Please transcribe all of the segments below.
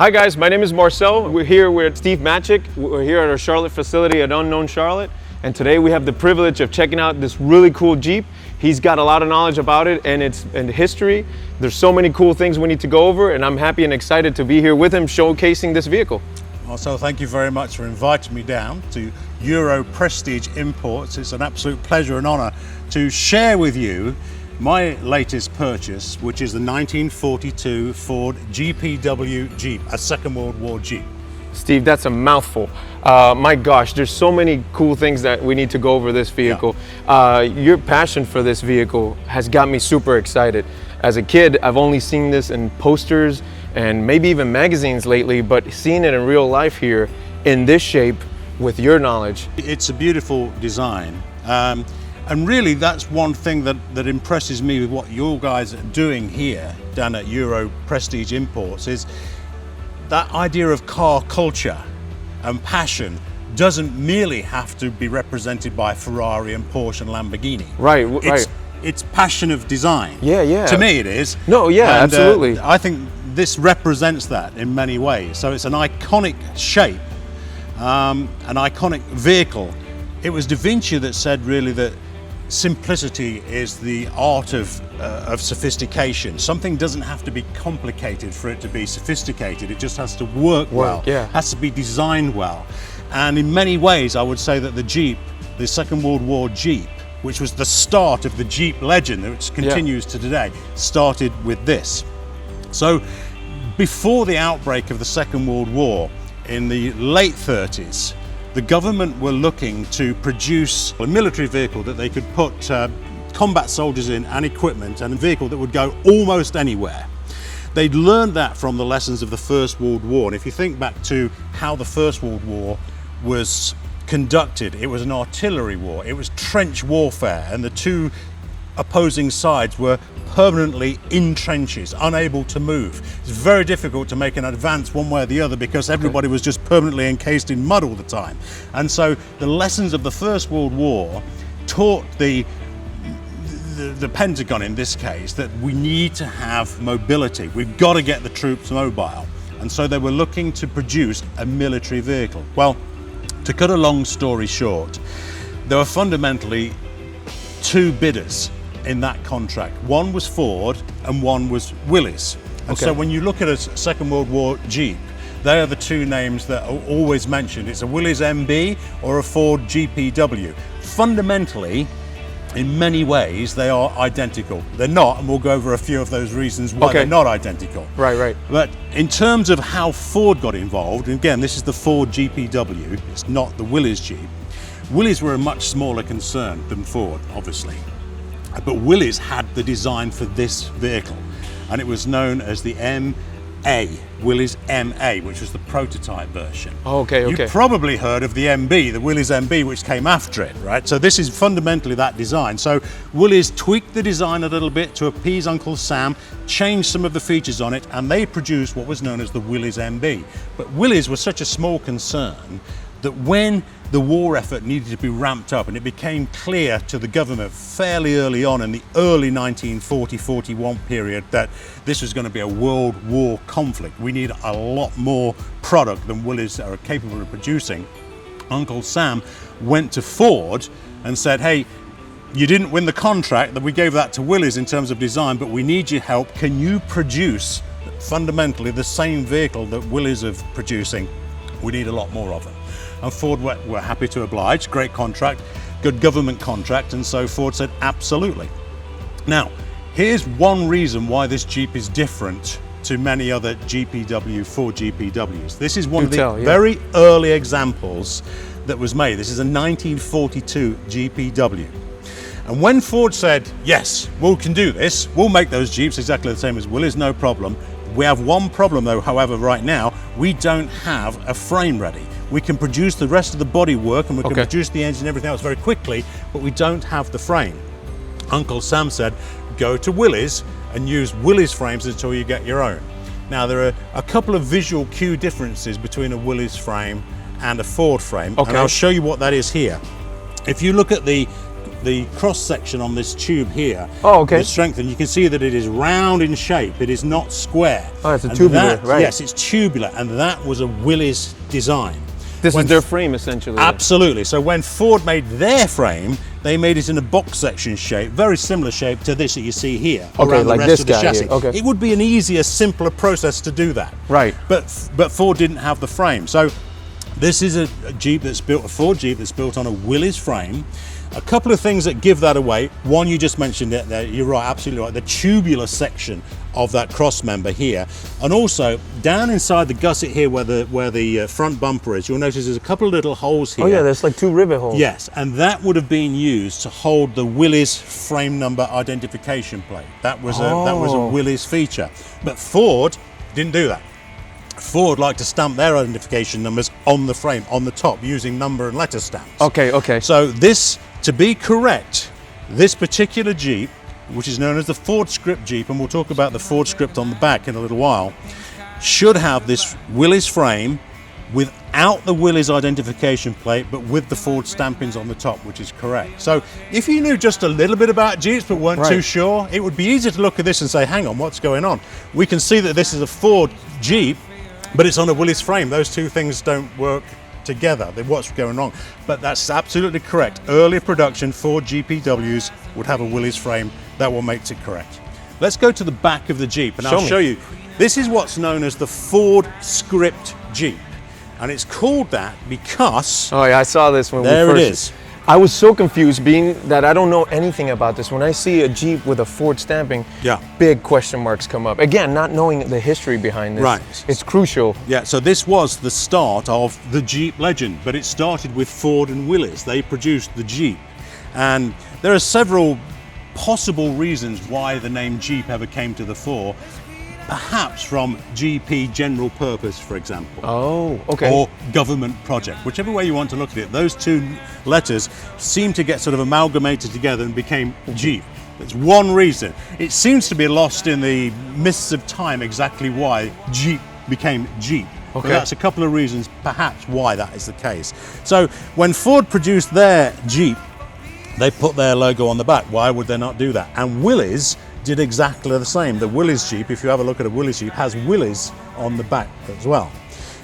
Hi guys, my name is Marcel. We're here with Steve Matchett. We're here at our Charlotte facility at Unknown Charlotte. And today we have the privilege of checking out this really cool Jeep. He's got a lot of knowledge about it and its history. There's so many cool things we need to go over, and I'm happy and excited to be here with him showcasing this vehicle. Marcel, thank you very much for inviting me down to Euro Prestige Imports. It's an absolute pleasure and honor to share with you my latest purchase, which is the 1942 Ford GPW Jeep, a Second World War Jeep. Steve, that's a mouthful. My gosh, there's so many cool things that we need to go over this vehicle. Yeah. Your passion for this vehicle has got me super excited. As a kid, I've only seen this in posters and maybe even magazines lately, but seeing it in real life here in this shape with your knowledge. It's a beautiful design. And really, that's one thing that impresses me with what you guys are doing here down at Euro Prestige Imports is that idea of car culture and passion doesn't merely have to be represented by Ferrari and Porsche and Lamborghini. Right, right. It's passion of design. Yeah, yeah. To me, it is. No, yeah, and, absolutely. I think this represents that in many ways. So it's an iconic shape, an iconic vehicle. It was Da Vinci that said really that simplicity is the art of sophistication. Something doesn't have to be complicated for it to be sophisticated. It just has to work well. Yeah. Has to be designed well. And in many ways, I would say that the Jeep, the Second World War Jeep, which was the start of the Jeep legend, which continues to today, started with this. So before the outbreak of the Second World War in the late 30s, the government were looking to produce a military vehicle that they could put combat soldiers in and equipment, and a vehicle that would go almost anywhere. They'd learned that from the lessons of the First World War. And if you think back to how the First World War was conducted, it was an artillery war. It was trench warfare, and the two opposing sides were permanently in trenches, unable to move. It's very difficult to make an advance one way or the other because everybody was just permanently encased in mud all the time. And so the lessons of the First World War taught the Pentagon in this case that we need to have mobility. We've got to get the troops mobile. And so they were looking to produce a military vehicle. Well, to cut a long story short, there were fundamentally two bidders in that contract. One was Ford and one was Willys. And so when you look at a Second World War Jeep, they are the two names that are always mentioned. It's a Willys MB or a Ford GPW. Fundamentally, in many ways, they are identical. They're not, and we'll go over a few of those reasons why they're not identical. Right, right. But in terms of how Ford got involved, and again, this is the Ford GPW, it's not the Willys Jeep. Willys were a much smaller concern than Ford, obviously. But Willys had the design for this vehicle, and it was known as the MA, Willys MA, which was the prototype version. Okay. You probably heard of the MB, the Willys MB, which came after it, right? So this is fundamentally that design. So Willys tweaked the design a little bit to appease Uncle Sam, changed some of the features on it, and they produced what was known as the Willys MB. But Willys was such a small concern that when the war effort needed to be ramped up, and it became clear to the government fairly early on in the early 1940-41 period that this was going to be a world war conflict. We need a lot more product than Willys are capable of producing. Uncle Sam went to Ford and said, hey, you didn't win the contract, that we gave that to Willys in terms of design, but we need your help. Can you produce fundamentally the same vehicle that Willys are producing? We need a lot more of them. And Ford were happy to oblige. Great contract, good government contract, and so Ford said absolutely. Now, here's one reason why this Jeep is different to many other GPW, Ford GPWs. This is one of the very early examples that was made. This is a 1942 GPW. And when Ford said, yes, we can do this, we'll make those Jeeps exactly the same as Willys, no problem. We have one problem though, however, right now, we don't have a frame ready. We can produce the rest of the body work and we can produce the engine and everything else very quickly, but we don't have the frame. Uncle Sam said, go to Willys and use Willys frames until you get your own. Now, there are a couple of visual cue differences between a Willys frame and a Ford frame, and I'll show you what that is here. If you look at the the cross section on this tube here. Oh, okay. The strength, and you can see that it is round in shape. It is not square. Oh, it's a And tubular, that- right? Yes, it's tubular, and that was a Willys design. This When is their frame, essentially. Absolutely. So when Ford made their frame, they made it in a box section shape, very similar shape to this that you see here. Okay, around like the rest this of the guy chassis. here, okay. It would be an easier, simpler process to do that. Right. But Ford didn't have the frame. So this is a Jeep that's built, a Ford Jeep that's built on a Willys frame. A couple of things that give that away. One, you just mentioned it there. You're right, absolutely right. The tubular section of that cross member here, and also down inside the gusset here, where the front bumper is, you'll notice there's a couple of little holes here. Oh yeah, there's like 2 rivet holes. Yes, and that would have been used to hold the Willys frame number identification plate. That was a Willys feature, but Ford didn't do that. Ford liked to stamp their identification numbers on the frame, on the top, using number and letter stamps. Okay, okay. So this, to be correct, this particular Jeep, which is known as the Ford script Jeep, and we'll talk about the Ford script on the back in a little while, should have this Willys frame without the Willys identification plate, but with the Ford stampings on the top, which is correct. So if you knew just a little bit about Jeeps but weren't too sure, it would be easy to look at this and say, hang on, what's going on? We can see that this is a Ford Jeep, but it's on a Willys frame. Those two things don't work together. What's going on? But that's absolutely correct. Earlier production Ford GPWs would have a Willys frame. That will make it correct. Let's go to the back of the Jeep and I'll show you. This is what's known as the Ford script Jeep. And it's called that because... Oh yeah, I saw this when there we first... it is. I was so confused, being that I don't know anything about this. When I see a Jeep with a Ford stamping, big question marks come up. Again, not knowing the history behind this. Right. It's crucial. Yeah, so this was the start of the Jeep legend, but it started with Ford and Willys. They produced the Jeep. And there are several possible reasons why the name Jeep ever came to the fore. Perhaps from GP, general purpose, for example. Oh, okay. Or government project, whichever way you want to look at it. Those two letters seem to get sort of amalgamated together and became Jeep. That's one reason. It seems to be lost in the mists of time exactly why Jeep became Jeep. Okay. But that's a couple of reasons perhaps why that is the case. So when Ford produced their Jeep, they put their logo on the back. Why would they not do that? And Willys did exactly the same. The Willys Jeep, if you have a look at a Willys Jeep, has Willys on the back as well.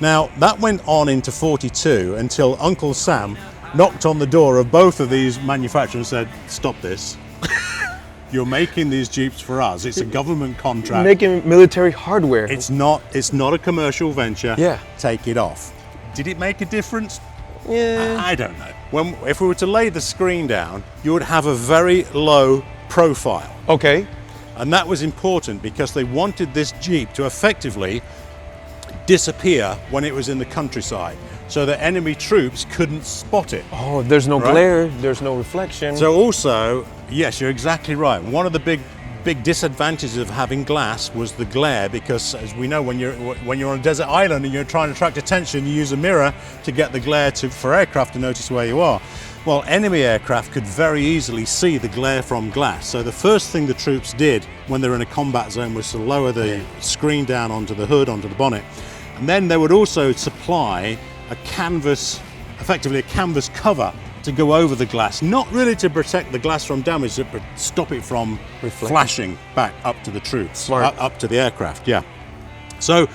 Now, that went on into 42 until Uncle Sam knocked on the door of both of these manufacturers and said, stop this. You're making these Jeeps for us. It's a government contract. Making military hardware. It's not a commercial venture. Yeah. Take it off. Did it make a difference? Yeah. I don't know. If we were to lay the screen down, you would have a very low profile. Okay. And that was important because they wanted this Jeep to effectively disappear when it was in the countryside so that enemy troops couldn't spot it. Oh, there's no glare, there's no reflection. So also, yes, you're exactly right. One of the big disadvantages of having glass was the glare, because as we know, when you're on a desert island and you're trying to attract attention, you use a mirror to get the glare for aircraft to notice where you are. Well, enemy aircraft could very easily see the glare from glass. So the first thing the troops did when they were in a combat zone was to lower the screen down onto the hood, onto the bonnet. And then they would also supply a canvas, effectively a canvas cover to go over the glass, not really to protect the glass from damage, but stop it from flashing back up to the troops, up to the aircraft, yeah. So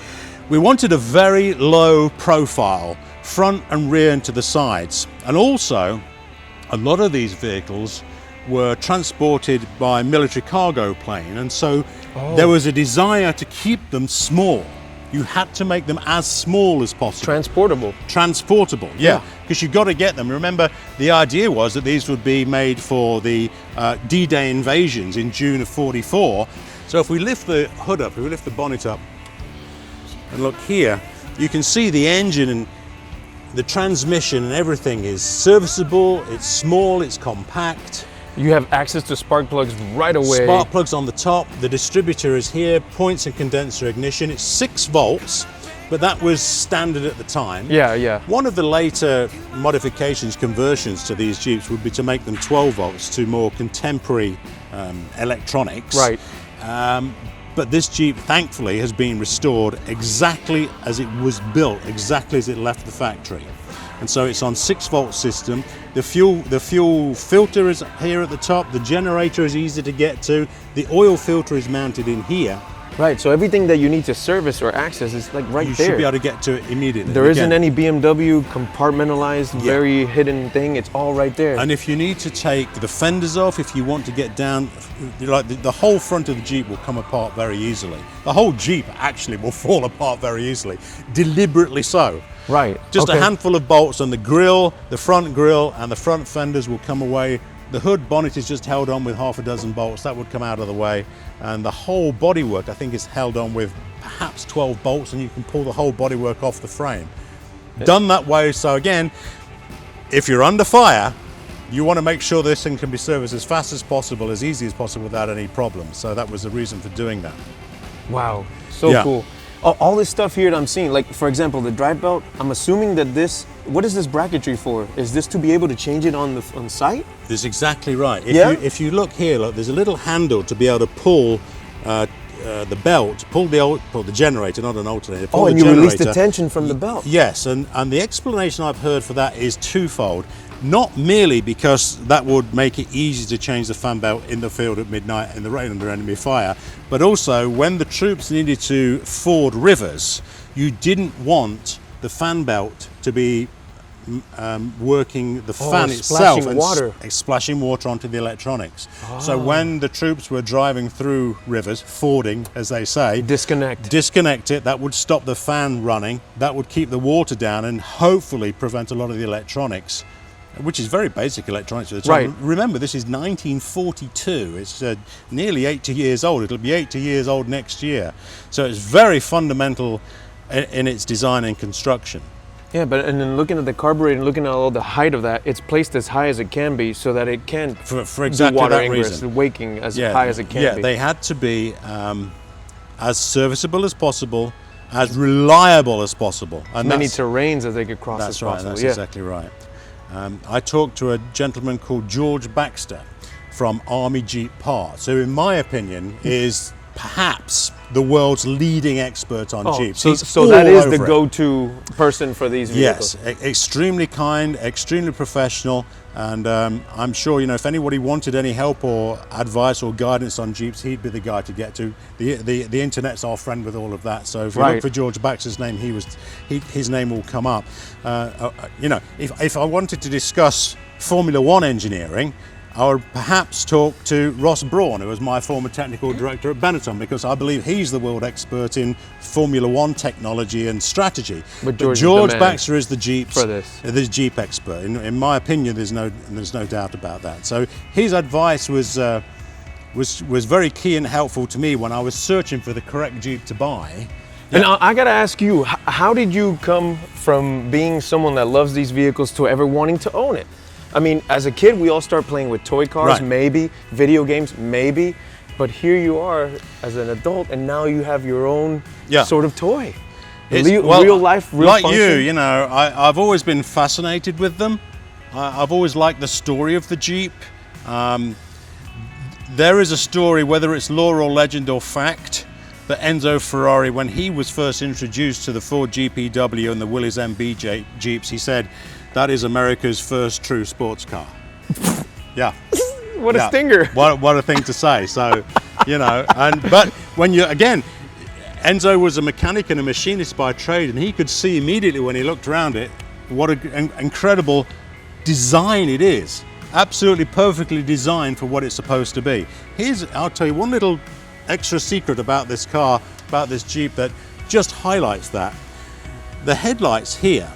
we wanted a very low profile, front and rear and to the sides. And also, a lot of these vehicles were transported by military cargo plane, and so there was a desire to keep them small. You had to make them as small as possible. Transportable, yeah. Because you've got to get them. Remember, the idea was that these would be made for the D-Day invasions in June of 44. So if we lift the hood up, if we lift the bonnet up, and look here, you can see the engine and the transmission and everything is serviceable, it's small, it's compact. You have access to spark plugs right away. Spark plugs on the top, the distributor is here, points and condenser ignition. It's 6 volts, but that was standard at the time. Yeah, yeah. One of the later modifications, conversions to these Jeeps would be to make them 12 volts to more contemporary electronics. Right. But this Jeep, thankfully, has been restored exactly as it was built, exactly as it left the factory. and so it's on 6-volt system. The fuel filter is here at the top. The generator is easy to get to. The oil filter is mounted in here. Right, so everything that you need to service or access is like right You there. should be able to get to it immediately. There isn't any BMW compartmentalized, very hidden thing. It's all right there. And if you need to take the fenders off, if you want to get down, like the whole front of the Jeep will come apart very easily. The whole Jeep actually will fall apart very easily, deliberately so. Right. Just a handful of bolts on the grille, the front grille, and the front fenders will come away. The hood bonnet is just held on with half a dozen bolts. That would come out of the way. And the whole bodywork, I think, is held on with perhaps 12 bolts, and you can pull the whole bodywork off the frame. Done that way, so again, if you're under fire, you want to make sure this thing can be serviced as fast as possible, as easy as possible without any problems. So that was the reason for doing that. Wow, so cool. All this stuff here that I'm seeing, like for example, the drive belt, I'm assuming that what is this bracketry for? Is this to be able to change it on site? That's exactly right. If you look here, look, there's a little handle to be able to pull the belt, pull the generator, not an alternator. Pull and the you release the generator. tension from the belt. Yes, and the explanation I've heard for that is twofold. Not merely because that would make it easy to change the fan belt in the field at midnight in the rain under enemy fire, but also when the troops needed to ford rivers, you didn't want the fan belt to be working the fan itself and splashing water onto the electronics. So when the troops were driving through rivers, fording as they say, disconnect it, that would stop the fan running, that would keep the water down and hopefully prevent a lot of the electronics, which is very basic electronics at the time. Right. Remember, this is 1942. It's nearly 80 years old. It'll be 80 years old next year. So it's very fundamental in its design and construction. Yeah, and then looking at the carburetor and looking at all the height of that, it's placed as high as it can be so that it can for exactly do water that ingress, reason. waking as high as it can be. Yeah, they had to be as serviceable as possible, as reliable as possible. And many terrains as they could cross as possible. That's exactly right. I talked to a gentleman called George Baxter from Army Jeep Parts, who in my opinion is perhaps the world's leading expert on Jeeps. So that is the go-to person for these vehicles. Yes, extremely kind, extremely professional, and I'm sure, you know, if anybody wanted any help or advice or guidance on Jeeps, he'd be the guy to get to. The internet's our friend with all of that, so if you look for George Baxter's name, his name will come up. You know, if I wanted to discuss Formula One engineering, I would perhaps talk to Ross Brawn, who was my former technical director at Benetton, because I believe he's the world expert in Formula One technology and strategy. But George Baxter is the the Jeep expert. In my opinion, there's no doubt about that. So his advice was very key and helpful to me when I was searching for the correct Jeep to buy. And I gotta ask you, how did you come from being someone that loves these vehicles to ever wanting to own it? I mean, as a kid, we all start playing with toy cars, maybe, video games, maybe, but here you are as an adult, and now you have your own sort of toy. Real life, real like function. you know, I've always been fascinated with them. I've always liked the story of the Jeep. There is a story, whether it's lore or legend or fact, that Enzo Ferrari, when he was first introduced to the Ford GPW and the Willys MB Jeeps, he said, "That is America's first true sports car." Yeah. What a stinger. What a thing to say. So, you know, but when Enzo was a mechanic and a machinist by trade, and he could see immediately when he looked around it what an incredible design it is. Absolutely perfectly designed for what it's supposed to be. I'll tell you one little extra secret about this car, about this Jeep, that just highlights that. The headlights here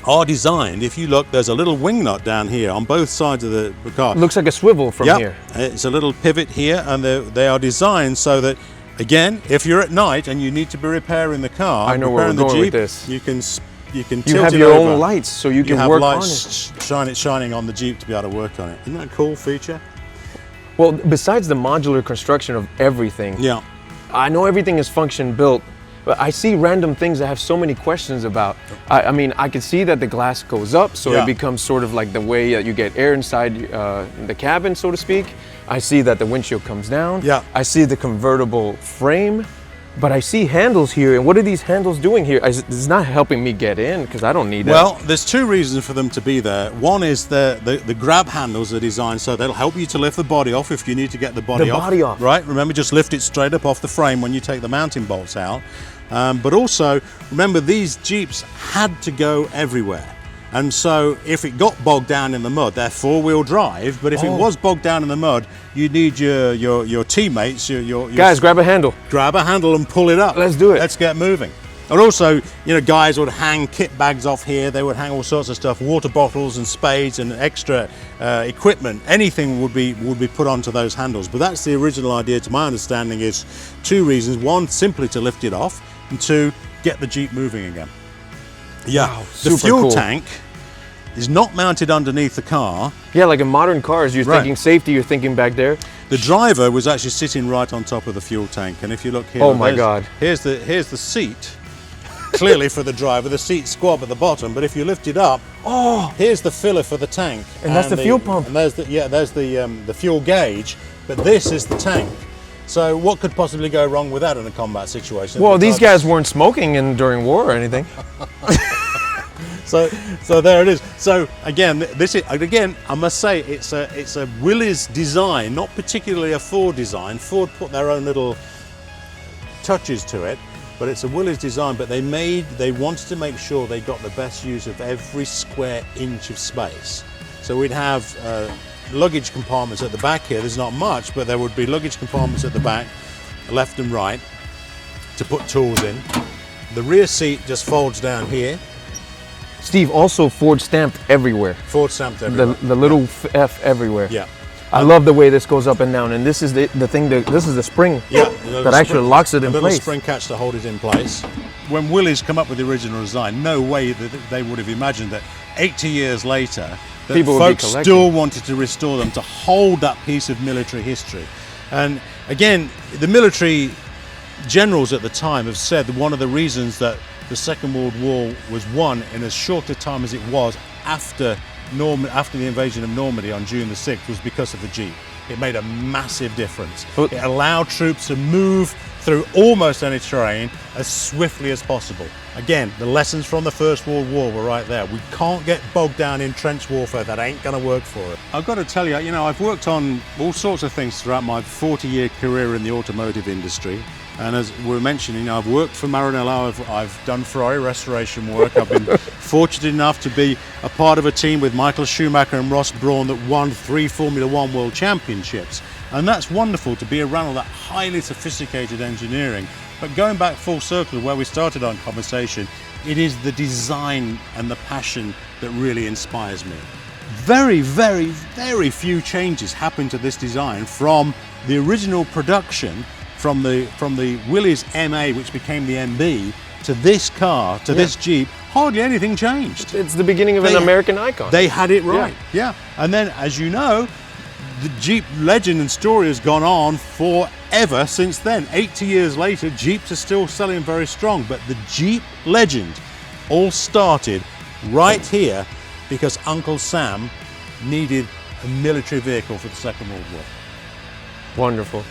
are designed, if you look, there's a little wing nut down here on both sides of the car. Looks like a swivel from here. It's a little pivot here, and they are designed so that, again, if you're at night and you need to be repairing the car, I know where we're going Jeep, with this. you can tilt you have it your over. own lights, so you can have work lights on it. shining on the Jeep to be able to work on it. Isn't that a cool feature? Well, besides the modular construction of everything, I know everything is function built, but I see random things I have so many questions about. I mean, I can see that the glass goes up, so it becomes sort of like the way that you get air inside the cabin, so to speak. I see that the windshield comes down. I see the convertible frame. But I see handles here, and what are these handles doing here? It's not helping me get in because I don't need that. Well, there's two reasons for them to be there. One is the grab handles are designed so they'll help you to lift the body off if you need to get the body off. Right? Remember, just lift it straight up off the frame when you take the mounting bolts out. But also, remember, these Jeeps had to go everywhere. And so if it got bogged down in the mud, they're four-wheel drive, but if it was bogged down in the mud, you need your teammates, your guys, grab a handle. Grab a handle and pull it up. Let's do it. Let's get moving. And also, guys would hang kit bags off here. They would hang all sorts of stuff, water bottles and spades and extra equipment. Anything would be put onto those handles. But that's the original idea, to my understanding, is two reasons. One, simply to lift it off, and two, get the Jeep moving again. Yeah, wow, the fuel cool. tank is not mounted underneath the car. Yeah, like in modern cars, you're thinking safety, you're thinking back there. The driver was actually sitting right on top of the fuel tank, and if you look here, oh my God, here's the seat. Clearly for the driver, the seat's squab at the bottom, but if you lift it up, here's the filler for the tank, and that's the fuel pump. And there's the fuel gauge, but this is the tank. So what could possibly go wrong with that in a combat situation? Well, these guys weren't smoking during war or anything. So there it is. So again, I must say it's a Willys design, not particularly a Ford design. Ford put their own little touches to it, but it's a Willys design. But they wanted to make sure they got the best use of every square inch of space. So we'd have luggage compartments at the back here. There's not much, but there would be luggage compartments at the back, left and right, to put tools in. The rear seat just folds down here. Steve, also Ford stamped everywhere. Ford stamped everywhere. The little F everywhere. Yeah. I love the way this goes up and down, and this is the thing this is the spring that actually locks it in place. A little spring catch to hold it in place. When Willys come up with the original design, no way that they would have imagined that 80 years later, that people folks still wanted to restore them, to hold that piece of military history. And again, the military generals at the time have said that one of the reasons that the Second World War was won in as short a time as it was after the invasion of Normandy on June the 6th was because of the Jeep. It made a massive difference. It allowed troops to move through almost any terrain as swiftly as possible. Again, the lessons from the First World War were right there. We can't get bogged down in trench warfare. That ain't going to work for us. I've got to tell you, I've worked on all sorts of things throughout my 40-year career in the automotive industry. And as we were mentioning, I've worked for Maranello, I've done Ferrari restoration work. I've been fortunate enough to be a part of a team with Michael Schumacher and Ross Brawn that won 3 Formula One World Championships. And that's wonderful to be around all that highly sophisticated engineering. But going back full circle to where we started our conversation, it is the design and the passion that really inspires me. Very, very, very few changes happened to this design from the original production, from the Willys MA, which became the MB, to this car, to this Jeep. Hardly anything changed. It's the beginning of an American icon. They had it right, yeah. And then, as you know, the Jeep legend and story has gone on forever since then. 80 years later, Jeeps are still selling very strong, but the Jeep legend all started right here because Uncle Sam needed a military vehicle for the Second World War. Wonderful.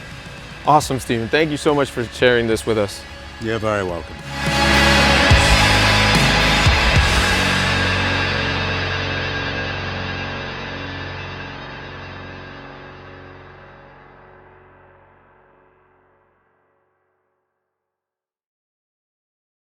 Awesome, Stephen. Thank you so much for sharing this with us. You're very welcome.